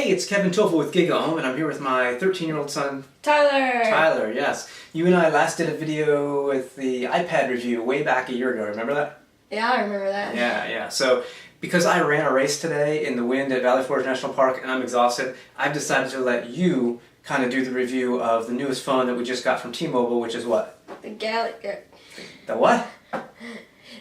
Hey, it's Kevin Toffel with Gig at Home, and I'm here with my 13-year-old son, Tyler! Tyler, yes. You and I last did a video with the iPad review way back a year ago, remember that? Yeah, I remember that. Yeah. So, because I ran a race today in the wind at Valley Forge National Park and I'm exhausted, I've decided to let you kind of do the review of the newest phone that we just got from T-Mobile, which is what? The Sidekick. The what?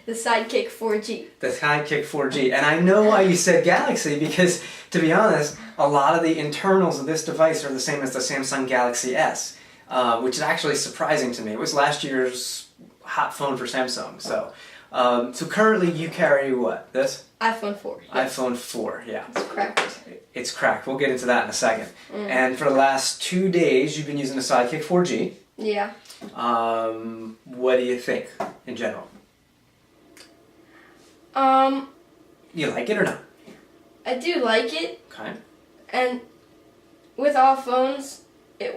The Sidekick 4G. The Sidekick 4G. And I know why you said Galaxy because, to be honest, a lot of the internals of this device are the same as the Samsung Galaxy S, which is actually surprising to me. It was last year's hot phone for Samsung. So currently you carry what? This? iPhone 4. Yes. iPhone 4, yeah. It's cracked. It's cracked. We'll get into that in a second. And for the last 2 days, you've been using the Sidekick 4G. Yeah. What do you think in general? You like it or not? I do like it. Okay. And with all phones,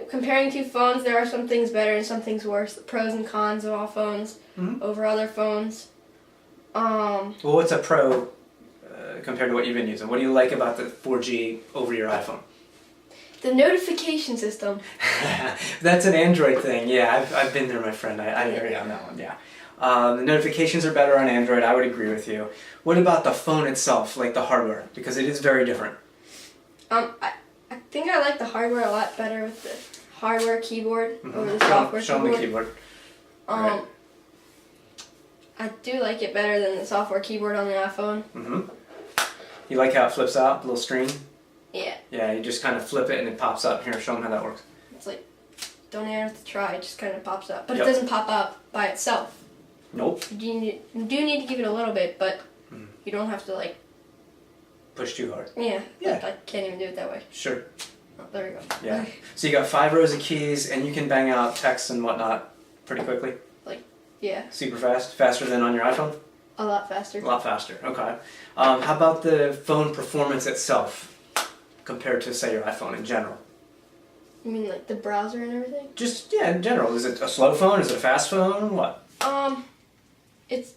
comparing two phones, there are some things better and some things worse. The pros and cons of all phones over other phones. Well, what's a pro compared to what you've been using? What do you like about the 4G over your iPhone? The notification system. That's an Android thing. Yeah, I've been there, my friend. I hear you on that one, yeah. The notifications are better on Android. I would agree with you. What about the phone itself, like the hardware? Because it is very different. I think I like the hardware a lot better with the hardware keyboard over the software keyboard. Show them the keyboard. Right. I do like it better than the software keyboard on the iPhone. You like how it flips out, the little screen? Yeah. Yeah, you just kind of flip it and it pops up. Here, show them how that works. It's like, don't even have to try, it just kind of pops up. But Yep. it doesn't pop up by itself. Nope. You do need to give it a little bit, but you don't have to, like... Push too hard. Yeah. Yeah. Like, I can't even do it that way. Sure. Oh, there we go. Yeah. Okay. So you got 5 rows of keys and you can bang out text and whatnot pretty quickly? Yeah. Super fast? Faster than on your iPhone? A lot faster. A lot faster, okay. How about the phone performance itself compared to, say, your iPhone in general? You mean like the browser and everything? Just, yeah, in general. Is it a slow phone? Is it a fast phone? What? It's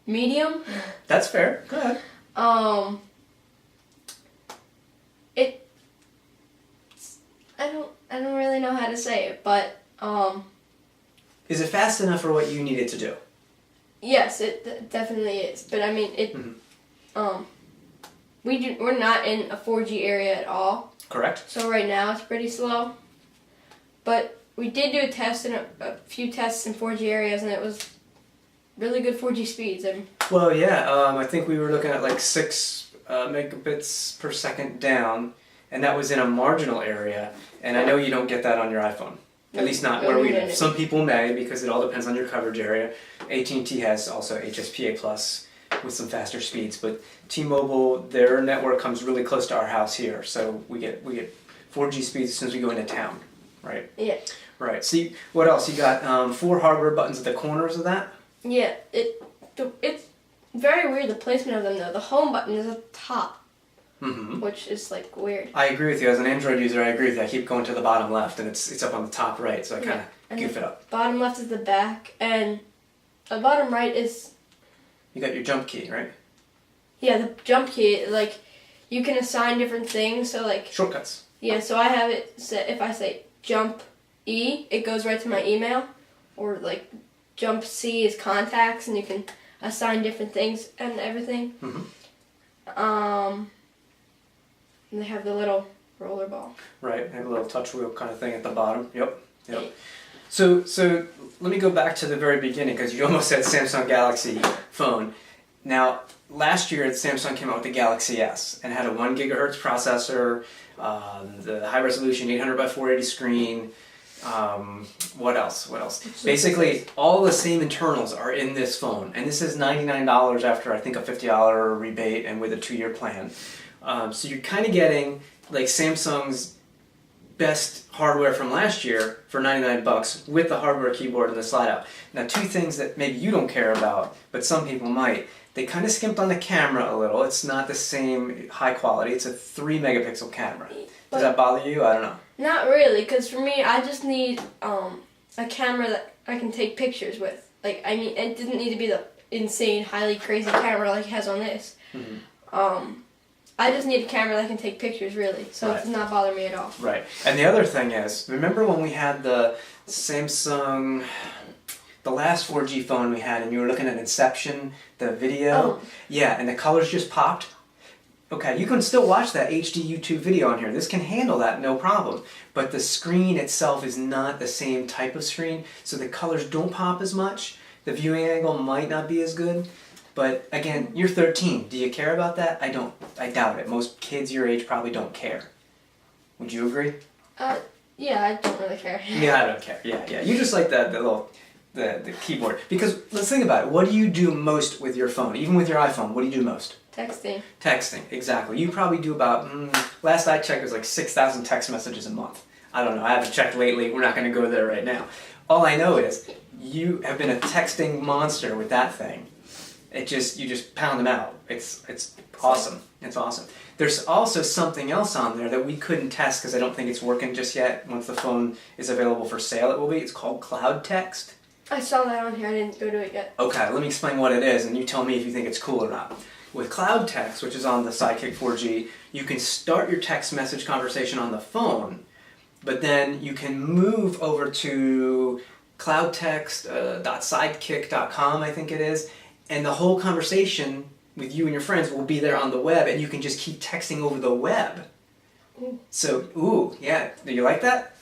medium. That's fair. Go ahead. I don't really know how to say it, but Is it fast enough for what you need it to do? yes, it definitely is. But I mean it. We're not in a 4G area at all. Correct. So right now it's pretty slow. But we did do a test in a few tests in 4G areas, and it was really good 4G speeds. Well, yeah. I think we were looking at like 6 megabits per second down, and that was in a marginal area. And I know you don't get that on your iPhone. At least not where we live. Some people may, because it all depends on your coverage area. AT&T has also HSPA Plus with some faster speeds, but T-Mobile, their network comes really close to our house here, so we get 4G speeds as soon as we go into town, right? Yeah. Right. See, what else? You got 4 hardware buttons at the corners of that? Yeah. It's very weird, the placement of them, though. The home button is at the top. Which is like weird. I agree with you. As an Android user, I agree with you. I keep going to the bottom left, and it's up on the top right, so I kind of goof it up. Bottom left is the back, and the bottom right is... You got your jump key, right? Yeah, the jump key, like, you can assign different things, so like... Shortcuts. Yeah, so I have it set, if I say jump E, it goes right to my email, or like jump C is contacts, and you can assign different things and everything. And they have the little roller ball. Right, they have a little touch wheel kind of thing at the bottom. Yep. So let me go back to the very beginning, because you almost said Samsung Galaxy phone. Now, last year Samsung came out with the Galaxy S and had a 1 gigahertz processor, the high resolution 800 by 480 screen. What else? Basically, all the same internals are in this phone, and this is $99 after I think a $50 rebate and with a 2-year plan. So you're kind of getting like Samsung's best hardware from last year for $99 with the hardware keyboard and the slide out. Now, 2 things that maybe you don't care about, but some people might. They kind of skimped on the camera a little. It's not the same high quality. It's a 3 megapixel camera. Does that bother you? I don't know. Not really, because for me, I just need a camera that I can take pictures with. Like, I mean, it didn't need to be the insane, highly crazy camera like it has on this. I just need a camera that can take pictures, really, so Right. it's not bothering me at all. Right. And the other thing is, remember when we had the Samsung, the last 4G phone we had, and you were looking at Inception, the video? Oh. Yeah, and the colors just popped? Okay, you can still watch that HD YouTube video on here. This can handle that, no problem. But the screen itself is not the same type of screen, so the colors don't pop as much. The viewing angle might not be as good. But again, you're 13. Do you care about that? I don't. I doubt it. Most kids your age probably don't care. Would you agree? Yeah, I don't really care. Yeah, I don't care. Yeah. You just like the keyboard. Because let's think about it. What do you do most with your phone? Even with your iPhone, what do you do most? Texting. Texting, exactly. You probably do about, last I checked, it was like 6,000 text messages a month. I don't know. I haven't checked lately. We're not going to go there right now. All I know is you have been a texting monster with that thing. You just pound them out. It's awesome. It's awesome. There's also something else on there that we couldn't test because I don't think it's working just yet. Once the phone is available for sale, it will be. It's called Cloud Text. I saw that on here. I didn't go to it yet. Okay, let me explain what it is, and you tell me if you think it's cool or not. With Cloud Text, which is on the Sidekick 4G, you can start your text message conversation on the phone, but then you can move over to cloudtext.sidekick.com, I think it is, and the whole conversation with you and your friends will be there on the web, and you can just keep texting over the web. So, yeah. Do you like that?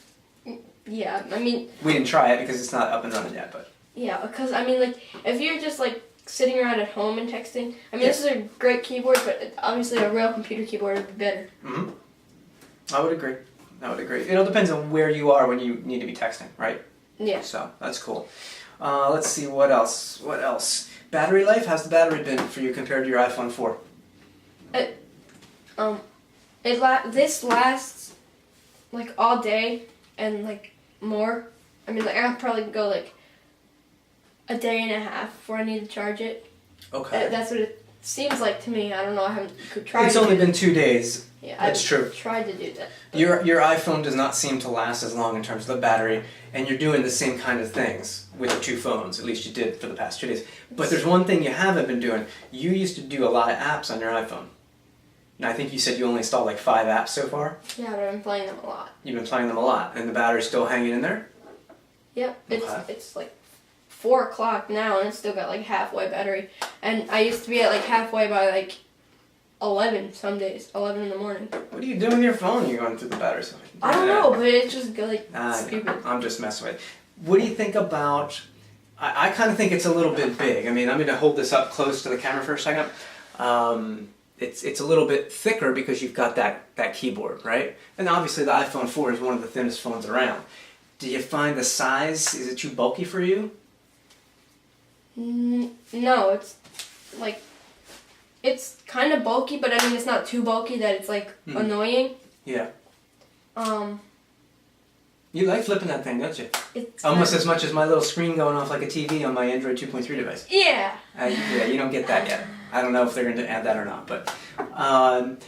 Yeah, I mean... We didn't try it because it's not up and running yet, but... Yeah, because, I mean, like, if you're just, like, sitting around at home and texting, I mean, this is a great keyboard, but obviously a real computer keyboard would be better. Mm-hmm. I would agree. It all depends on where you are when you need to be texting, right? Yeah. So, that's cool. Let's see, what else? Battery life? How's the battery been for you compared to your iPhone 4? This lasts, like, all day and, like, more. I mean, like, I'll probably go, like, a day and a half before I need to charge it. Okay. That's what it seems like to me. I don't know. I haven't tried. It's only been 2 days. Yeah, That's true. Tried to do that. Your iPhone does not seem to last as long in terms of the battery, and you're doing the same kind of things with the two phones. At least you did for the past 2 days. But there's one thing you haven't been doing. You used to do a lot of apps on your iPhone. Now, I think you said you only installed like 5 apps so far. Yeah, but I've been playing them a lot. You've been playing them a lot, and the battery's still hanging in there? Yep. Okay. It's like 4 o'clock now, and it's still got like halfway battery. And I used to be at like halfway by like 11 some days, 11 in the morning. What are you doing with your phone? You're going through the battery. I don't know, but it's just like stupid. I'm just messing with it. What do you think about... I kind of think it's a little bit big. I mean, I'm going to hold this up close to the camera for a second. It's a little bit thicker because you've got that keyboard, right? And obviously the iPhone 4 is one of the thinnest phones around. Do you find the size, is it too bulky for you? No, it's like, it's kind of bulky, but I mean it's not too bulky that it's like annoying. Yeah. You like flipping that thing, don't you? It's almost as much as my little screen going off like a TV on my Android 2.3 device. Yeah. Yeah, you don't get that yet. I don't know if they're going to add that or not, but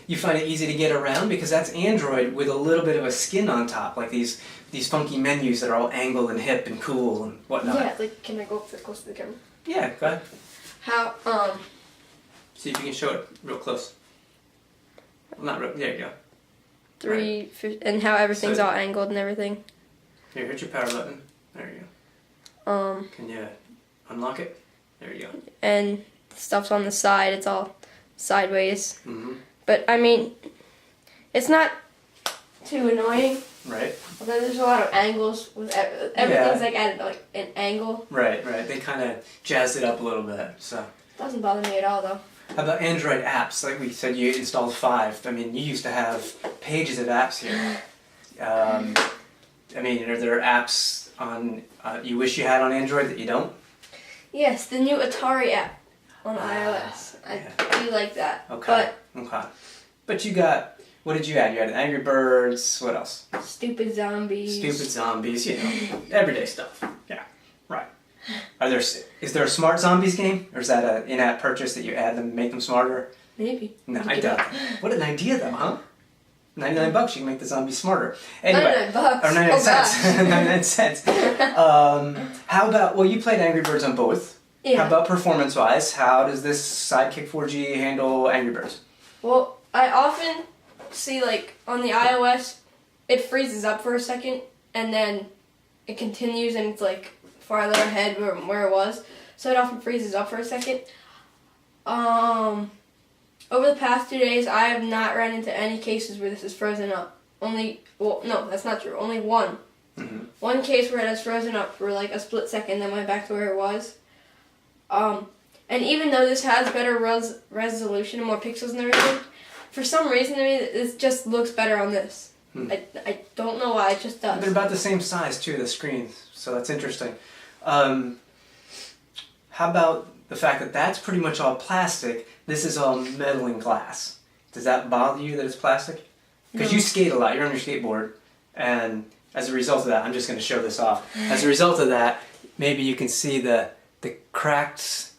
you find it easy to get around because that's Android with a little bit of a skin on top, like these funky menus that are all angled and hip and cool and whatnot. Yeah, like, can I go up close to the camera? Yeah, go ahead. How, See if you can show it real close. Well, not real, there you go. and how everything's So- all angled and everything. Here, hit your power button. There you go. Can you unlock it? There you go. And stuff's on the side, it's all sideways. Mm-hmm. But, I mean, it's not too annoying. Right. Although there's a lot of angles. With everything's like at like an angle. Right. They kind of jazzed it up a little bit, so. Doesn't bother me at all, though. How about Android apps? Like we said, you installed 5. I mean, you used to have pages of apps here. I mean, are there apps on you wish you had on Android that you don't? Yes, the new Atari app on iOS. I do like that. Okay. But you got, what did you add? You had Angry Birds. What else? Stupid zombies. Stupid zombies. You know, everyday stuff. Yeah. Right. Is there a smart zombies game, or is that an in-app purchase that you add them, make them smarter? Maybe. No, I doubt it. What an idea, though, huh? $99, you can make the zombies smarter. Anyway, $99. Or 99 cents. 99 cents. How about, well, you played Angry Birds on both. Yeah. How about performance-wise? How does this Sidekick 4G handle Angry Birds? Well, I often see like on the iOS, it freezes up for a second and then it continues and it's like farther ahead where it was. So it often freezes up for a second. Over the past 2 days, I have not run into any cases where this is frozen up. No, that's not true. Only one. Mm-hmm. One case where it has frozen up for like a split second, then went back to where it was. And even though this has better resolution and more pixels and everything, for some reason to me, it just looks better on this. I don't know why, it just does. They're about the same size too, the screens, so that's interesting. How about the fact that that's pretty much all plastic, this is all metal and glass? Does that bother you that it's plastic? Because you skate a lot, you're on your skateboard, and as a result of that, I'm just going to show this off. As a result of that, maybe you can see the cracks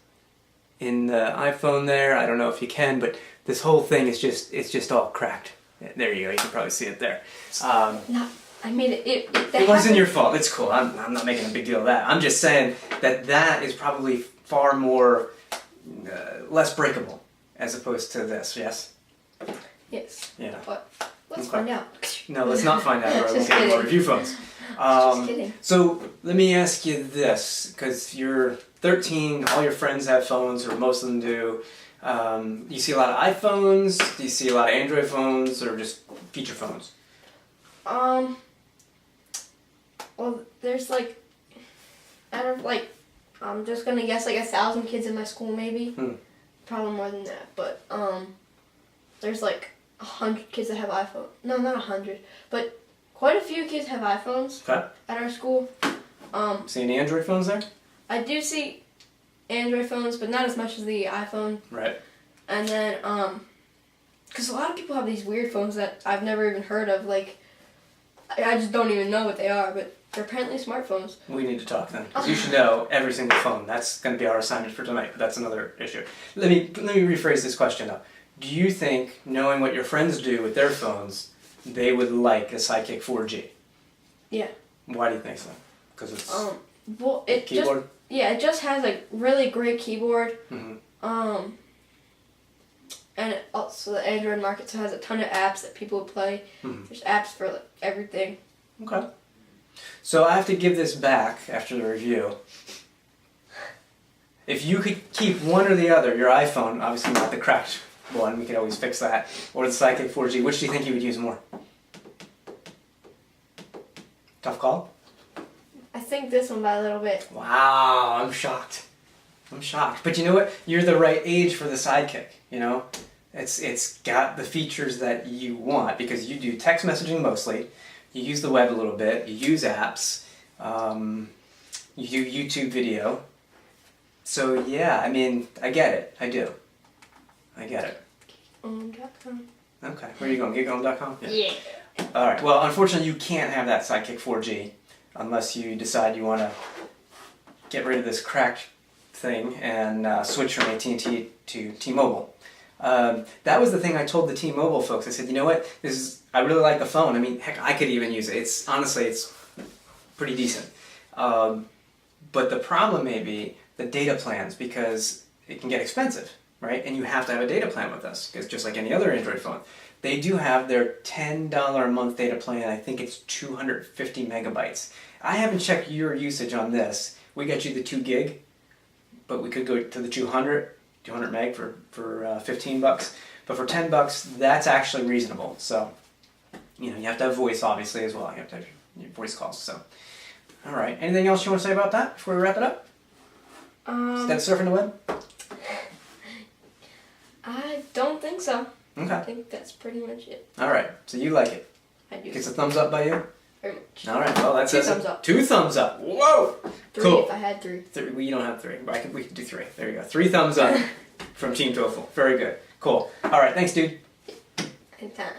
in the iPhone there. I don't know if you can, but this whole thing is it's just all cracked. There you go, you can probably see it there. No, I made it. It wasn't your fault, it's cool. I'm not making a big deal of that. I'm just saying that is probably far more, less breakable as opposed to this, yes? Yes. Yeah. But let's find out. No, let's not find out. We're looking at more review phones. Just kidding. So let me ask you this, because you're 13, all your friends have phones, or most of them do. You see a lot of iPhones? Do you see a lot of Android phones, or just feature phones? Well, there's like, I'm just gonna guess like 1,000 kids in my school maybe. Probably more than that, but there's like 100 kids that have iPhone. No, not 100, but quite a few kids have iPhones at our school. See any Android phones there? I do see Android phones, but not as much as the iPhone. Right. And then, because a lot of people have these weird phones that I've never even heard of. Like, I just don't even know what they are, but they're apparently smartphones. We need to talk then, because you should know every single phone. That's going to be our assignment for tonight, but that's another issue. Let me rephrase this question though. Do you think, knowing what your friends do with their phones, they would like a Sidekick 4G? Yeah. Why do you think so? Because it's well, it keyboard? it just has a really great keyboard. Mm-hmm. And it also the Android market has a ton of apps that people play. Mm-hmm. There's apps for like everything. Okay. So I have to give this back after the review. If you could keep one or the other, your iPhone, obviously not the cracked one, we could always fix that, or the Sidekick 4G, which do you think you would use more? Tough call? I think this one by a little bit. Wow, I'm shocked. I'm shocked. But you know what? You're the right age for the Sidekick, you know? It's got the features that you want, because you do text messaging mostly, you use the web a little bit, you use apps, you do YouTube video. So yeah, I mean, I get it. I do. I get it. Okay, where are you going? Gighome.com? Yeah. Alright, well, unfortunately you can't have that Sidekick 4G unless you decide you want to get rid of this cracked thing and switch from AT&T to T-Mobile. That was the thing I told the T-Mobile folks. I said, you know what, I really like the phone. I mean, heck, I could even use it. Honestly, it's pretty decent. But the problem may be the data plans, because it can get expensive, right? And you have to have a data plan with us, because just like any other Android phone. They do have their $10 a month data plan. I think it's 250 megabytes. I haven't checked your usage on this. We got you the 2 gig, but we could go to the 200 meg for $15. But for $10, that's actually reasonable. So, you know, you have to have voice obviously as well. You have to have your voice calls. So, all right. Anything else you want to say about that before we wrap it up? Instead of surfing the web? I don't think so. Okay. I think that's pretty much it. All right. So you like it? I do. Gets a thumbs up by you? Very much. All right. Well, that's 2 thumbs up. 2 thumbs up. Whoa. 3 Cool. if I had 3. We don't have 3. We could do 3. There you go. 3 thumbs up from Team Toefl. Very good. Cool. All right. Thanks, dude. Anytime.